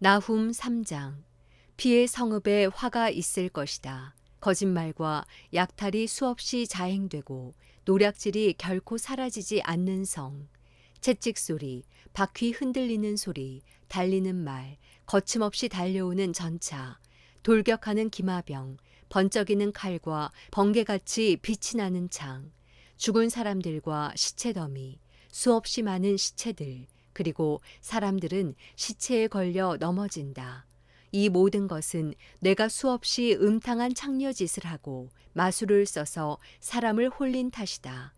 나훔 3장. 피의 성읍에 화가 있을 것이다. 거짓말과 약탈이 수없이 자행되고 노략질이 결코 사라지지 않는 성. 채찍 소리, 바퀴 흔들리는 소리, 달리는 말, 거침없이 달려오는 전차, 돌격하는 기마병, 번쩍이는 칼과 번개같이 빛이 나는 창, 죽은 사람들과 시체 더미, 수없이 많은 시체들, 그리고 사람들은 시체에 걸려 넘어진다. 이 모든 것은 내가 수없이 음탕한 창녀짓을 하고 마술을 써서 사람을 홀린 탓이다.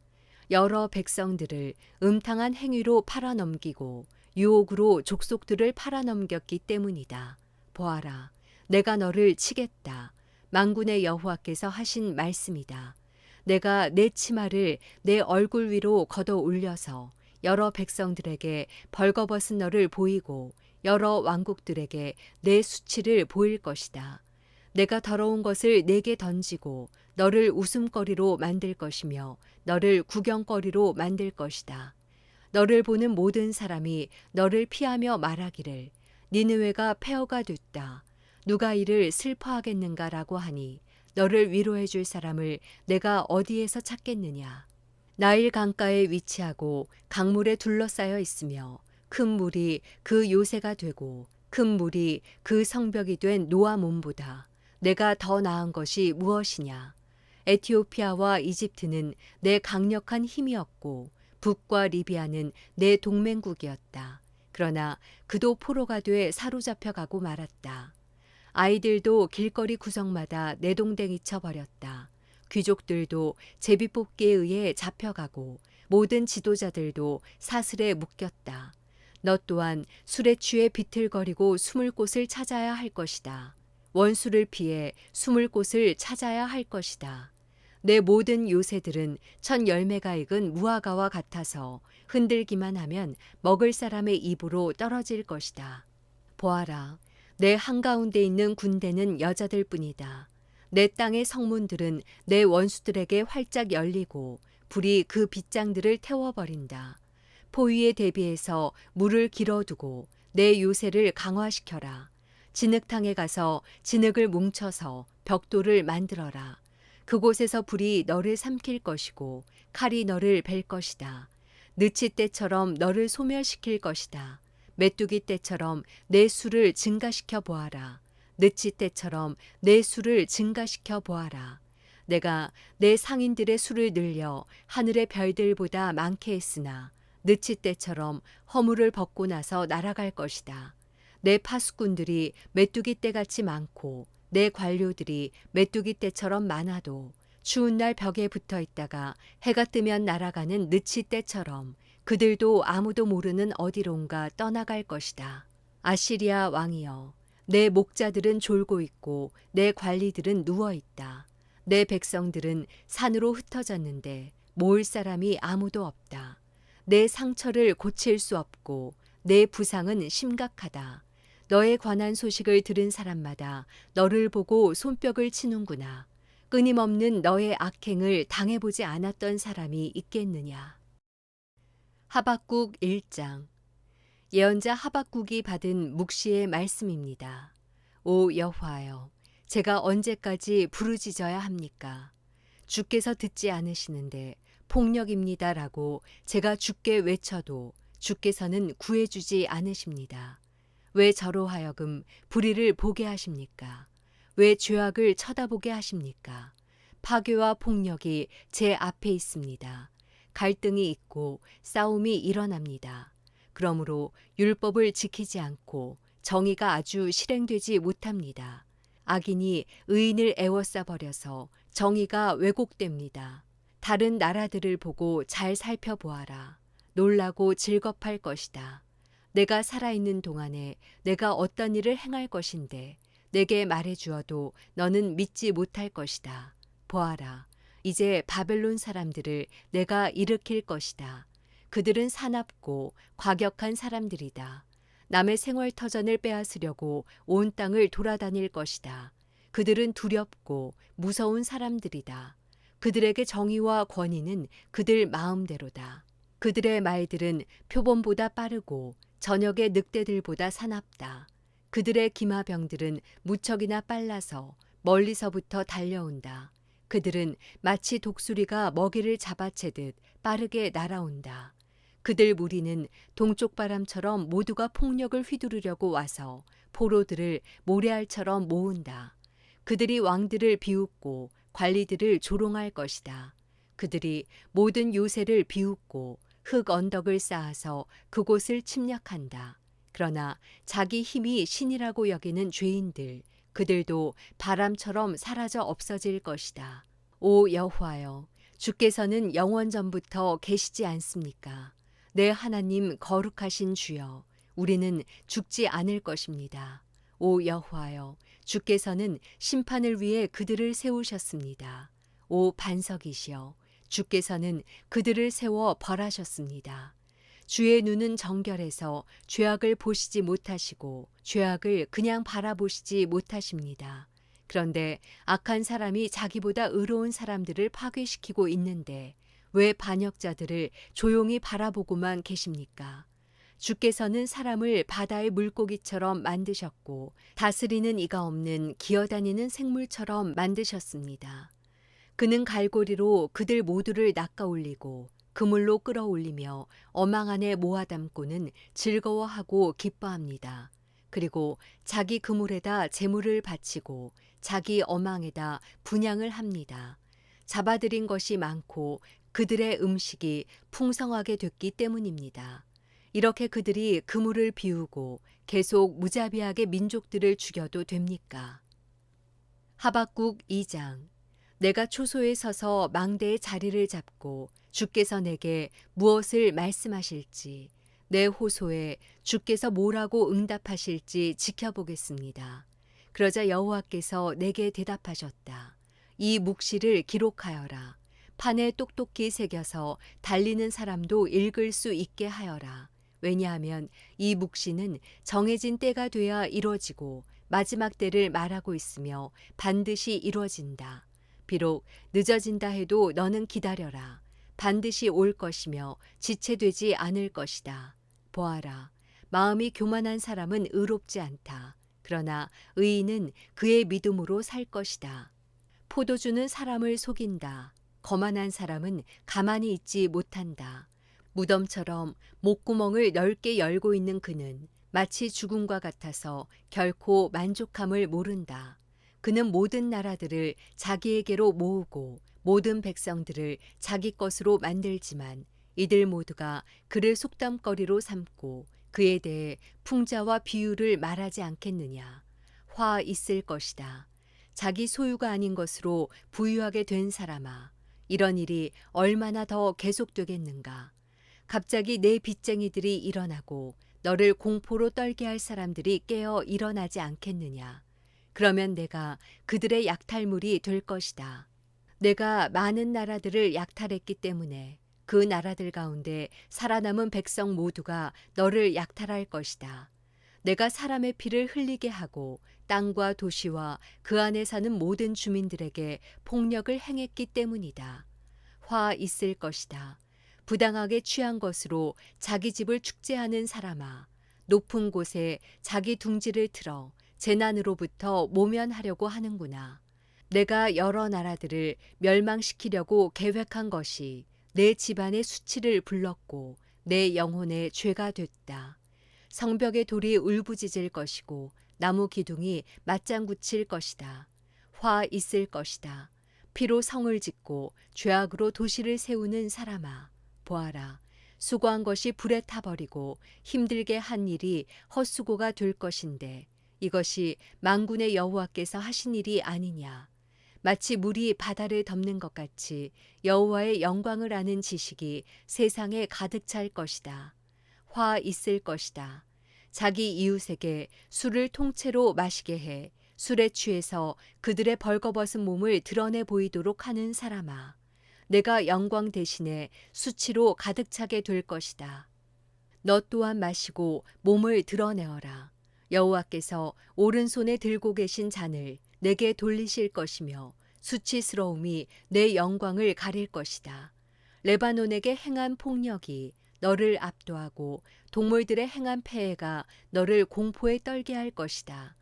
여러 백성들을 음탕한 행위로 팔아넘기고 유혹으로 족속들을 팔아넘겼기 때문이다. 보아라, 내가 너를 치겠다. 만군의 여호와께서 하신 말씀이다. 내가 내 치마를 내 얼굴 위로 걷어 올려서 여러 백성들에게 벌거벗은 너를 보이고 여러 왕국들에게 내 수치를 보일 것이다. 내가 더러운 것을 내게 던지고 너를 웃음거리로 만들 것이며 너를 구경거리로 만들 것이다. 너를 보는 모든 사람이 너를 피하며 말하기를 니느웨가 폐허가 됐다. 누가 이를 슬퍼하겠는가라고 하니 너를 위로해 줄 사람을 내가 어디에서 찾겠느냐. 나일 강가에 위치하고 강물에 둘러싸여 있으며 큰 물이 그 요새가 되고 큰 물이 그 성벽이 된 노아 몸보다 내가 더 나은 것이 무엇이냐. 에티오피아와 이집트는 내 강력한 힘이었고 북과 리비아는 내 동맹국이었다. 그러나 그도 포로가 돼 사로잡혀 가고 말았다. 아이들도 길거리 구석마다 내동댕이 쳐버렸다. 귀족들도 제비뽑기에 의해 잡혀가고 모든 지도자들도 사슬에 묶였다. 너 또한 술에 취해 비틀거리고 숨을 곳을 찾아야 할 것이다. 원수를 피해 숨을 곳을 찾아야 할 것이다. 내 모든 요새들은 첫 열매가 익은 무화과와 같아서 흔들기만 하면 먹을 사람의 입으로 떨어질 것이다. 보아라, 내 한가운데 있는 군대는 여자들 뿐이다. 내 땅의 성문들은 내 원수들에게 활짝 열리고 불이 그 빗장들을 태워버린다. 포위에 대비해서 물을 길어두고 내 요새를 강화시켜라. 진흙탕에 가서 진흙을 뭉쳐서 벽돌을 만들어라. 그곳에서 불이 너를 삼킬 것이고 칼이 너를 벨 것이다. 느치 때처럼 너를 소멸시킬 것이다. 메뚜기 때처럼 내 수를 증가시켜 보아라. 느치 때처럼 내 수를 증가시켜 보아라. 내가 내 상인들의 수를 늘려 하늘의 별들보다 많게 했으나 느치 때처럼 허물을 벗고 나서 날아갈 것이다. 내 파수꾼들이 메뚜기 떼같이 많고 내 관료들이 메뚜기 떼처럼 많아도 추운 날 벽에 붙어 있다가 해가 뜨면 날아가는 느치 떼처럼 그들도 아무도 모르는 어디론가 떠나갈 것이다. 아시리아 왕이여, 내 목자들은 졸고 있고 내 관리들은 누워 있다. 내 백성들은 산으로 흩어졌는데 모을 사람이 아무도 없다. 내 상처를 고칠 수 없고 내 부상은 심각하다. 너에 관한 소식을 들은 사람마다 너를 보고 손뼉을 치는구나. 끊임없는 너의 악행을 당해보지 않았던 사람이 있겠느냐. 하박국 1장. 예언자 하박국이 받은 묵시의 말씀입니다. 오 여호와여, 제가 언제까지 부르짖어야 합니까? 주께서 듣지 않으시는데 폭력입니다라고 제가 주께 외쳐도 주께서는 구해주지 않으십니다. 왜 저로 하여금 불의를 보게 하십니까? 왜 죄악을 쳐다보게 하십니까? 파괴와 폭력이 제 앞에 있습니다. 갈등이 있고 싸움이 일어납니다. 그러므로 율법을 지키지 않고 정의가 아주 실행되지 못합니다. 악인이 의인을 애워싸 버려서 정의가 왜곡됩니다. 다른 나라들을 보고 잘 살펴보아라. 놀라고 즐겁할 것이다. 내가 살아있는 동안에 내가 어떤 일을 행할 것인데 내게 말해 주어도 너는 믿지 못할 것이다. 보아라, 이제 바벨론 사람들을 내가 일으킬 것이다. 그들은 사납고 과격한 사람들이다. 남의 생활터전을 빼앗으려고 온 땅을 돌아다닐 것이다. 그들은 두렵고 무서운 사람들이다. 그들에게 정의와 권위는 그들 마음대로다. 그들의 말들은 표범보다 빠르고 저녁의 늑대들보다 사납다. 그들의 기마병들은 무척이나 빨라서 멀리서부터 달려온다. 그들은 마치 독수리가 먹이를 잡아채듯 빠르게 날아온다. 그들 무리는 동쪽 바람처럼 모두가 폭력을 휘두르려고 와서 포로들을 모래알처럼 모은다. 그들이 왕들을 비웃고 관리들을 조롱할 것이다. 그들이 모든 요새를 비웃고 흙 언덕을 쌓아서 그곳을 침략한다. 그러나 자기 힘이 신이라고 여기는 죄인들, 그들도 바람처럼 사라져 없어질 것이다. 오 여호와여, 주께서는 영원전부터 계시지 않습니까? 내 하나님 거룩하신 주여, 우리는 죽지 않을 것입니다. 오 여호와여, 주께서는 심판을 위해 그들을 세우셨습니다. 오 반석이시여, 주께서는 그들을 세워 벌하셨습니다. 주의 눈은 정결해서 죄악을 보시지 못하시고 죄악을 그냥 바라보시지 못하십니다. 그런데 악한 사람이 자기보다 의로운 사람들을 파괴시키고 있는데 왜 반역자들을 조용히 바라보고만 계십니까? 주께서는 사람을 바다의 물고기처럼 만드셨고 다스리는 이가 없는 기어다니는 생물처럼 만드셨습니다. 그는 갈고리로 그들 모두를 낚아올리고 그물로 끌어올리며 어망 안에 모아담고는 즐거워하고 기뻐합니다. 그리고 자기 그물에다 재물을 바치고 자기 어망에다 분향을 합니다. 잡아들인 것이 많고 그들의 음식이 풍성하게 됐기 때문입니다. 이렇게 그들이 그물을 비우고 계속 무자비하게 민족들을 죽여도 됩니까? 하박국 2장. 내가 초소에 서서 망대의 자리를 잡고 주께서 내게 무엇을 말씀하실지, 내 호소에 주께서 뭐라고 응답하실지 지켜보겠습니다. 그러자 여호와께서 내게 대답하셨다. 이 묵시를 기록하여라. 판에 똑똑히 새겨서 달리는 사람도 읽을 수 있게 하여라. 왜냐하면 이 묵시는 정해진 때가 돼야 이루어지고 마지막 때를 말하고 있으며 반드시 이루어진다. 비록 늦어진다 해도 너는 기다려라. 반드시 올 것이며 지체되지 않을 것이다. 보아라, 마음이 교만한 사람은 의롭지 않다. 그러나 의인은 그의 믿음으로 살 것이다. 포도주는 사람을 속인다. 거만한 사람은 가만히 있지 못한다. 무덤처럼 목구멍을 넓게 열고 있는 그는 마치 죽음과 같아서 결코 만족함을 모른다. 그는 모든 나라들을 자기에게로 모으고 모든 백성들을 자기 것으로 만들지만 이들 모두가 그를 속담거리로 삼고 그에 대해 풍자와 비유를 말하지 않겠느냐. 화 있을 것이다. 자기 소유가 아닌 것으로 부유하게 된 사람아, 이런 일이 얼마나 더 계속되겠는가. 갑자기 내 빚쟁이들이 일어나고 너를 공포로 떨게 할 사람들이 깨어 일어나지 않겠느냐. 그러면 내가 그들의 약탈물이 될 것이다. 내가 많은 나라들을 약탈했기 때문에 그 나라들 가운데 살아남은 백성 모두가 너를 약탈할 것이다. 내가 사람의 피를 흘리게 하고 땅과 도시와 그 안에 사는 모든 주민들에게 폭력을 행했기 때문이다. 화 있을 것이다. 부당하게 취한 것으로 자기 집을 축제하는 사람아, 높은 곳에 자기 둥지를 틀어 재난으로부터 모면하려고 하는구나. 내가 여러 나라들을 멸망시키려고 계획한 것이 내 집안의 수치를 불렀고 내 영혼의 죄가 됐다. 성벽의 돌이 울부짖을 것이고 나무 기둥이 맞장구 칠 것이다. 화 있을 것이다. 피로 성을 짓고 죄악으로 도시를 세우는 사람아, 보아라. 수고한 것이 불에 타버리고 힘들게 한 일이 헛수고가 될 것인데 이것이 만군의 여호와께서 하신 일이 아니냐. 마치 물이 바다를 덮는 것 같이 여호와의 영광을 아는 지식이 세상에 가득 찰 것이다. 화 있을 것이다. 자기 이웃에게 술을 통째로 마시게 해 술에 취해서 그들의 벌거벗은 몸을 드러내 보이도록 하는 사람아, 내가 영광 대신에 수치로 가득 차게 될 것이다. 너 또한 마시고 몸을 드러내어라. 여호와께서 오른손에 들고 계신 잔을 내게 돌리실 것이며 수치스러움이 내 영광을 가릴 것이다. 레바논에게 행한 폭력이 너를 압도하고 동물들의 행한 폐해가 너를 공포에 떨게 할 것이다.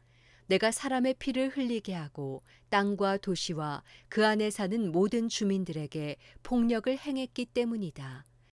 내가 사람의 피를 흘리게 하고 땅과 도시와 그 안에 사는 모든 주민들에게 폭력을 행했기 때문이다.